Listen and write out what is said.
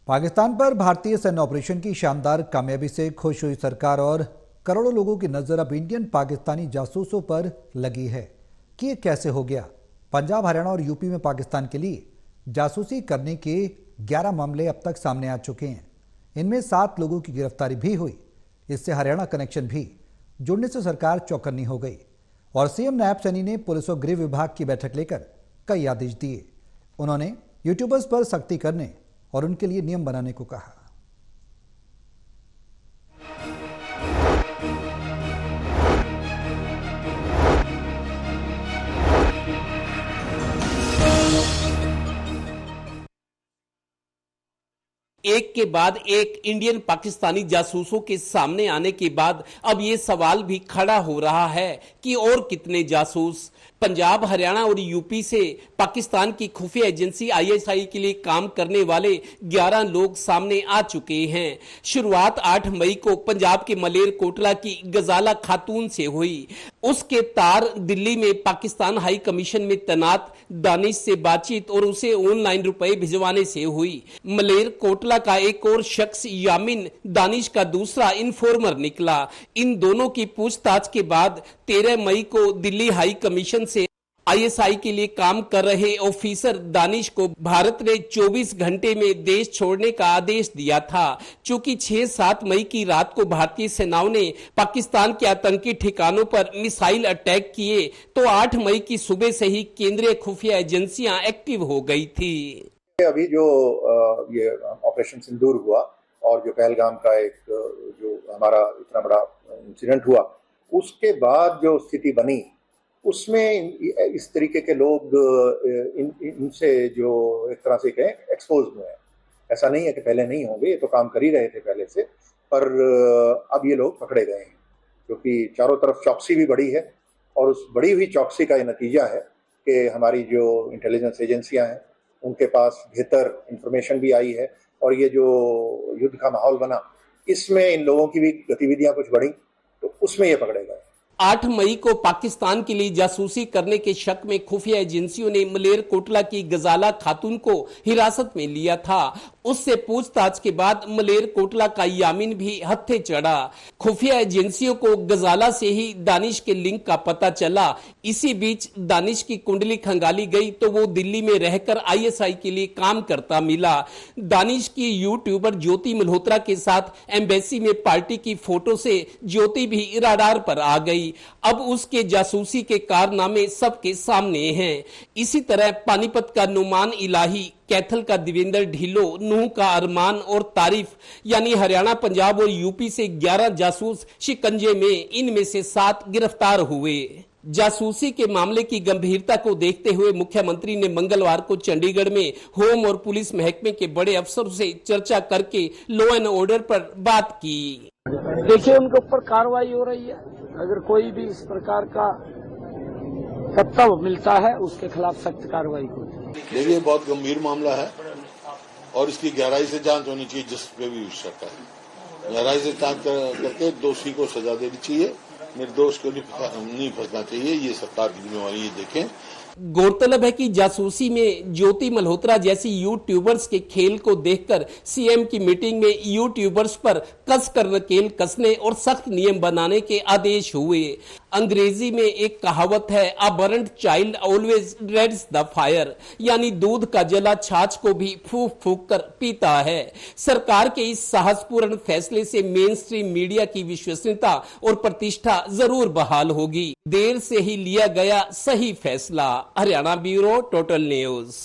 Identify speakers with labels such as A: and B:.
A: पाकिस्तान पर भारतीय सैन्य ऑपरेशन की शानदार कामयाबी से खुश हुई सरकार और करोड़ों लोगों की नजर अब इंडियन पाकिस्तानी जासूसों पर लगी है कि ये कैसे हो गया। पंजाब, हरियाणा और यूपी में पाकिस्तान के लिए जासूसी करने के 11 मामले अब तक सामने आ चुके हैं। इनमें 7 लोगों की गिरफ्तारी भी हुई। इससे हरियाणा कनेक्शन भी जुड़ने से सरकार चौकन्नी हो गई और सीएम नायब सैनी ने पुलिस और गृह विभाग की बैठक लेकर कई आदेश दिए। उन्होंने यूट्यूबर्स पर सख्ती करने और उनके लिए नियम बनाने को कहा।
B: एक के बाद एक इंडियन पाकिस्तानी जासूसों के सामने आने के बाद अब ये सवाल भी खड़ा हो रहा है कि और कितने जासूस पंजाब, हरियाणा और यूपी से पाकिस्तान की खुफिया एजेंसी आईएसआई के लिए काम करने वाले 11 लोग सामने आ चुके हैं। शुरुआत 8 मई को पंजाब के मलेरकोटला की गजाला खातून से हुई। उसके तार दिल्ली में पाकिस्तान हाई कमीशन में तैनात दानिश से बातचीत और उसे ऑनलाइन रुपए भिजवाने से हुई। मलेरकोटला का एक और शख्स यामिन दानिश का दूसरा इन्फॉर्मर निकला। इन दोनों की पूछताछ के बाद 13 मई को दिल्ली हाई कमीशन से आईएसआई के लिए काम कर रहे ऑफिसर दानिश को भारत ने 24 घंटे में देश छोड़ने का आदेश दिया था। चूंकि 6-7 मई की रात को भारतीय सेनाओं ने पाकिस्तान के आतंकी ठिकानों पर मिसाइल अटैक किए तो 8 मई की सुबह से ही केंद्रीय खुफिया एजेंसियां एक्टिव हो गई थी।
C: अभी जो ये ऑपरेशन सिंदूर हुआ और जो पहलगाम का एक जो हमारा इतना बड़ा इंसिडेंट हुआ, उसके बाद जो स्थिति बनी उसमें इस तरीके के लोग इनसे जो एक तरह से कहें एक्सपोज हुए हैं। ऐसा नहीं है कि पहले नहीं होंगे, ये तो काम कर ही रहे थे पहले से, पर अब ये लोग पकड़े गए हैं क्योंकि चारों तरफ चौकसी भी बढ़ी है और उस बढ़ी हुई चौकसी का ये नतीजा है कि हमारी जो इंटेलिजेंस एजेंसियां हैं उनके पास बेहतर इंफॉर्मेशन भी आई है और ये जो युद्ध का माहौल बना इसमें इन लोगों की भी गतिविधियां कुछ बढ़ी तो उसमें ये पकड़े गए।
B: 8 मई को पाकिस्तान के लिए जासूसी करने के शक में खुफिया एजेंसियों ने मलेरकोटला की गजाला खातून को हिरासत में लिया था। उससे पूछताछ के बाद मलेरकोटला का यामिन भी हत्थे चढ़ा। खुफिया एजेंसियों को गजाला से ही दानिश के लिंक का पता चला। इसी बीच दानिश की कुंडली खंगाली गई तो वो दिल्ली में रहकर आईएसआई के लिए काम करता मिला। दानिश की यूट्यूबर ज्योति मल्होत्रा के साथ एम्बेसी में पार्टी की फोटो से ज्योति भी रडार पर आ गई। अब उसके जासूसी के कारनामे सबके सामने हैं। इसी तरह पानीपत का नुमान इलाही, कैथल का देवेंद्र ढिल्लो, नूह का अरमान और तारीफ यानी हरियाणा, पंजाब और यूपी से 11 जासूस शिकंजे में, इनमें से 7 गिरफ्तार हुए। जासूसी के मामले की गंभीरता को देखते हुए मुख्यमंत्री ने मंगलवार को चंडीगढ़ में होम और पुलिस महकमे के बड़े अफसरों से चर्चा करके लॉ एंड ऑर्डर पर बात की।
D: देखिए, उनके ऊपर कार्रवाई हो रही है। अगर कोई भी इस प्रकार का तत्व मिलता है उसके खिलाफ सख्त कार्रवाई होगी।
E: देखिए, बहुत गंभीर मामला है और इसकी गहराई से जांच होनी चाहिए। जिस पे भी शक है गहराई से जांच करके दोषी को सजा देनी चाहिए, निर्दोष को नहीं फंसना चाहिए। ये सरकार की जिम्मेवारी है। देखें,
B: गौरतलब है कि जासूसी में ज्योति मल्होत्रा जैसी यूट्यूबर्स के खेल को देखकर सीएम की मीटिंग में यूट्यूबर्स पर कसकर नकेल कसने और सख्त नियम बनाने के आदेश हुए। अंग्रेजी में एक कहावत है, a burned child always dreads the fire, यानी दूध का जला छाछ को भी फूंक फूंक कर पीता है। सरकार के इस साहसपूर्ण फैसले से मेन स्ट्रीम मीडिया की विश्वसनीयता और प्रतिष्ठा जरूर बहाल होगी। देर से ही लिया गया सही फैसला। Haryana bureau, total news.